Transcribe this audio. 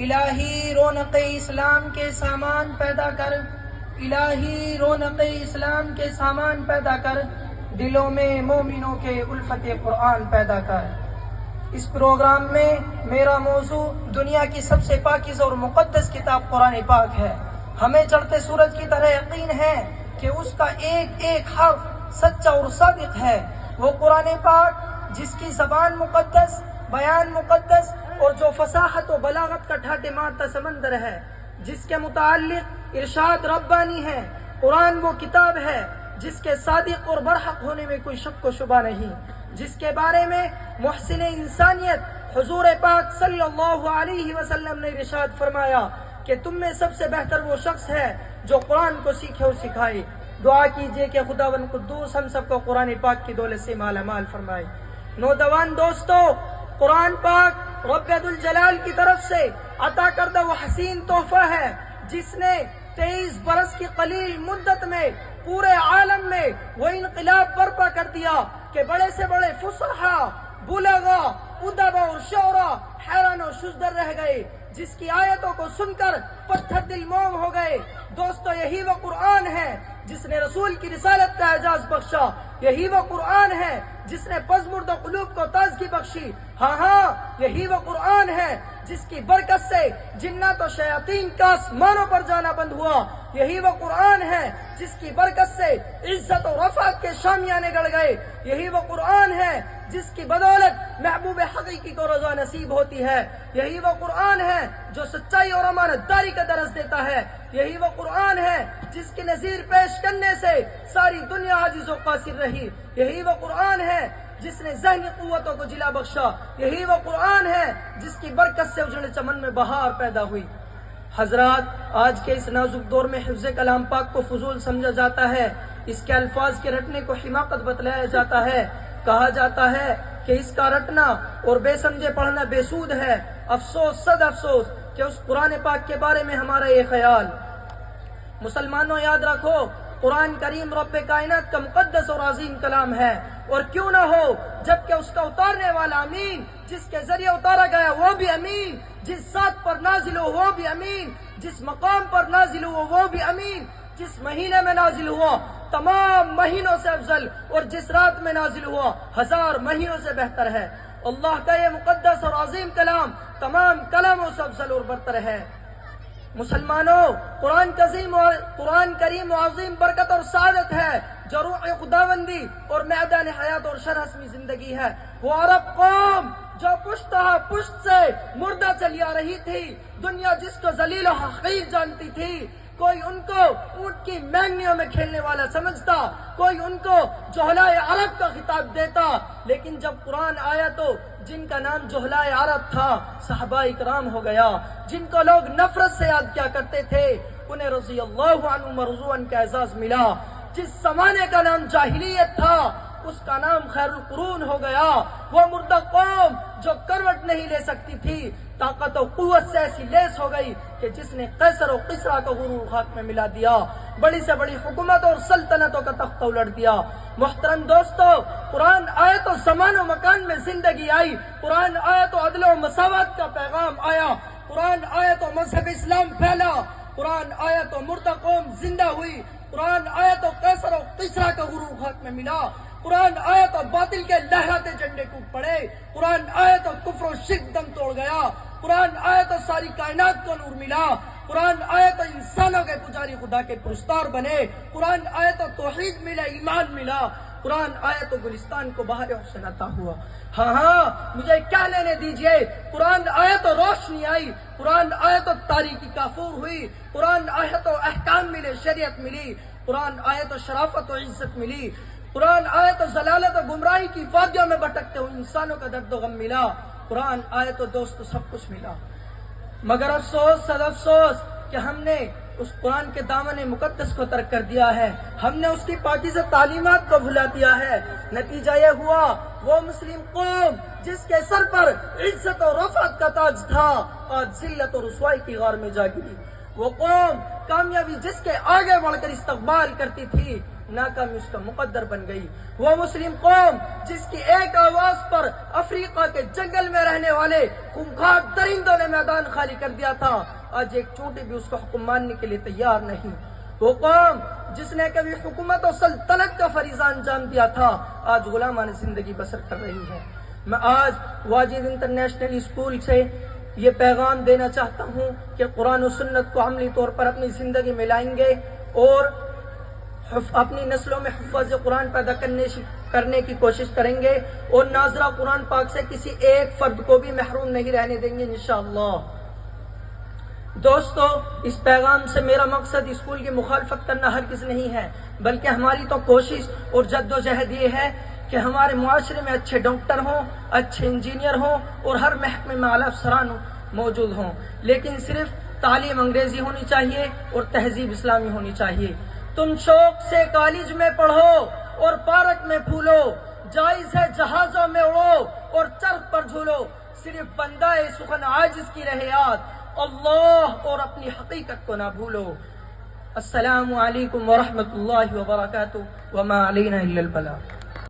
الہی رونق اسلام کے سامان پیدا کر، الہی رونق اسلام کے سامان پیدا کر، دلوں میں مومنوں کے الفت قرآن پیدا کر۔ اس پروگرام میں میرا موضوع دنیا کی سب سے پاکیزہ اور مقدس کتاب قرآن پاک ہے۔ ہمیں چڑھتے سورج کی طرح یقین ہے کہ اس کا ایک ایک حرف سچا اور صادق ہے۔ وہ قرآن پاک جس کی زبان مقدس، بیان مقدس اور جو فصاحت و بلاغت کا ٹھاٹھے مارتا سمندر ہے، جس کے متعلق ارشاد ربانی ہے۔ قرآن وہ کتاب ہے جس کے صادق اور برحق ہونے میں کوئی شک و شبہ نہیں، جس کے بارے میں محسن انسانیت حضور پاک صلی اللہ علیہ وسلم نے ارشاد فرمایا کہ تم میں سب سے بہتر وہ شخص ہے جو قرآن کو سیکھے اور سکھائے۔ دعا کیجئے کہ خداوند قدوس ہم سب کو قرآن پاک کی دولت سے مالا مال فرمائے۔ نوجوان دوستو، قرآن پاک رب ذوالجلال کی طرف سے عطا کردہ وہ حسین تحفہ ہے جس نے 23 برس کی قلیل مدت میں پورے عالم میں وہ انقلاب برپا کر دیا کہ بڑے سے بڑے فصحا، بلغا، ادبا اور شعرا حیران و شزدر رہ گئے، جس کی آیتوں کو سن کر پتھر دل موم ہو گئے۔ دوستو، یہی وہ قرآن ہے جس نے رسول کی رسالت کا اعزاز بخشا، یہی وہ قرآن ہے جس نے پژمردہ قلوب کو تازگی بخشی۔ ہاں، یہی وہ قرآن ہے جس کی برکت سے جنات و شیاطین کا آسمانوں پر جانا بند ہوا۔ یہی وہ قرآن ہے جس کی برکت سے عزت و رفعت کے شامیانے گڑ گئے۔ یہی وہ قرآن ہے جس کی بدولت محبوب حقیقی کو رضا نصیب ہوتی ہے۔ یہی وہ قرآن ہے جو سچائی اور امانت داری کا درس دیتا ہے۔ یہی وہ قرآن ہے جس کی نظیر پیش کرنے سے ساری دنیا عاجز و قاصر رہی۔ یہی وہ قرآن ہے جس نے ذہنی قوتوں کو جلا بخشا۔ یہی وہ قرآن ہے جس کی برکت سے اجڑے چمن میں بہار پیدا ہوئی۔ حضرات، آج کے اس نازک دور میں حفظ کلام پاک کو فضول سمجھا جاتا ہے، اس کے الفاظ کے رٹنے کو حماقت بتلایا جاتا ہے۔ کہا جاتا ہے کہ اس کا رٹنا اور بے سمجھے پڑھنا بے سود ہے۔ افسوس، صد افسوس کہ اس قرآن پاک کے بارے میں ہمارا یہ خیال۔ مسلمانوں، یاد رکھو، قرآن کریم رب کائنات کا مقدس اور عظیم کلام ہے، اور کیوں نہ ہو جبکہ اس کا اتارنے والا امین، جس کے ذریعے اتارا گیا وہ بھی امین، جس ذات پر نازل ہو وہ بھی امین، جس مقام پر نازل ہو وہ بھی امین، جس مہینے میں نازل ہوا تمام مہینوں سے افضل، اور جس رات میں نازل ہوا 1000 مہینوں سے بہتر ہے۔ اللہ کا یہ مقدس اور عظیم کلام تمام کلاموں سے افضل اور برتر ہے۔ مسلمانوں، قرآن کریم و عظیم برکت اور سعادت ہے جو روح خداوندی اور میدان حیات اور شرحسمی زندگی ہے۔ وہ عرب قوم جو پشت سے مردہ چلی آ رہی تھی، دنیا جس کو ذلیل و حقیر جانتی تھی، کوئی ان کو اونٹ کی مینگنیوں میں کھیلنے والا سمجھتا، کوئی ان کو جہلائے عرب کا خطاب دیتا، لیکن جب قرآن آیا تو جن کا نام جہلائے عرب تھا صحابہ اکرام ہو گیا، جن کو لوگ نفرت سے یاد کیا کرتے تھے، انہیں رضی اللہ عنہم ورضوان کا اعزاز ملا۔ جس زمانے کا نام جاہلیت تھا اس کا نام خیر القرون ہو گیا۔ وہ مردہ قوم جو کروٹ نہیں لے سکتی تھی، طاقت و قوت سے ایسی لیس ہو گئی کہ جس نے قیصر و قسرا کا غرور خاک میں ملا دیا، بڑی سے بڑی حکومت اور سلطنتوں کا تختہ الٹ دیا۔ محترم دوستو، قرآن آیا تو زمان و مکان میں زندگی آئی، قرآن آیا تو عدل و مساوات کا پیغام آیا، قرآن آیا تو مذہب اسلام پھیلا، قرآن آیا تو مردہ قوم زندہ ہوئی، قرآن آیا تو قیصر و قسرا کا غرور خاک میں ملا، قرآن آیا تو باطل کے لہراتے جھنڈے ٹوٹ پڑے، قرآن آیا تو کفر و شرک دم توڑ گیا، قرآن آیا تو ساری کائنات کو نور ملا، قرآن آیا تو انسانوں کے پجاری خدا کے پرستار بنے، قرآن آیا تو توحید ملا، ایمان ملا، قرآن آیا تو گلستان کو بہار حسن عطا ہوا۔ ہاں، مجھے کیا لینے دیجئے، قرآن آیا تو روشنی آئی، قرآن آیا تو تاریکی کافور ہوئی، قرآن آیا تو احکام ملے، شریعت ملی، قرآن آیا تو شرافت و عزت ملی، قرآن آیا تو ضلالت و گمراہی کی وادیوں میں بھٹکتے ہوئے انسانوں کا درد و غم ملا، قرآن آیا تو دوست سب کچھ ملا۔ مگر افسوس، صد افسوس کہ ہم نے اس قرآن کے دامن مقدس کو ترک کر دیا ہے، ہم نے اس کی پاکیزہ تعلیمات کو بھلا دیا ہے۔ نتیجہ یہ ہوا وہ مسلم قوم جس کے سر پر عزت و رفعت کا تاج تھا، آج ذلت و رسوائی کی غار میں جا گری۔ وہ قوم کامیابی جس کے آگے بڑھ کر استقبال کرتی تھی، ناکامی اس کا مقدر بن گئی۔ وہ مسلم قوم جس کی ایک آواز پر افریقہ کے جنگل میں رہنے والے خونخوار درندوں نے میدان خالی کر دیا تھا، آج ایک چونٹی بھی اس کا حکم ماننے کے لیے تیار نہیں۔ وہ قوم جس نے کبھی حکومت و سلطنت کا فریضہ انجام دیا تھا، آج غلامانہ زندگی بسر کر رہی ہے۔ میں آج واجد انٹرنیشنل اسکول سے یہ پیغام دینا چاہتا ہوں کہ قرآن و سنت کو عملی طور پر اپنی زندگی میں لائیں گے اور اپنی نسلوں میں حفاظ قرآن پیدا کرنے کی کوشش کریں گے، اور ناظرہ قرآن پاک سے کسی ایک فرد کو بھی محروم نہیں رہنے دیں گے انشاءاللہ۔ دوستو، اس پیغام سے میرا مقصد اسکول کی مخالفت کرنا ہرگز نہیں ہے، بلکہ ہماری تو کوشش اور جد و جہد یہ ہے کہ ہمارے معاشرے میں اچھے ڈاکٹر ہوں، اچھے انجینئر ہوں اور ہر محکمے میں اعلیٰ افسران موجود ہوں، لیکن صرف تعلیم انگریزی ہونی چاہیے اور تہذیب اسلامی ہونی چاہیے۔ تم شوق سے کالج میں پڑھو اور پارک میں پھولو، جائز ہے جہازوں میں اڑو اور چرخ پر جھولو، صرف بندہ سخن عاجز کی رہے یاد، اللہ اور اپنی حقیقت کو نہ بھولو۔ السلام علیکم ورحمۃ اللہ وبرکاتہ، وما علینا الا البلاغ۔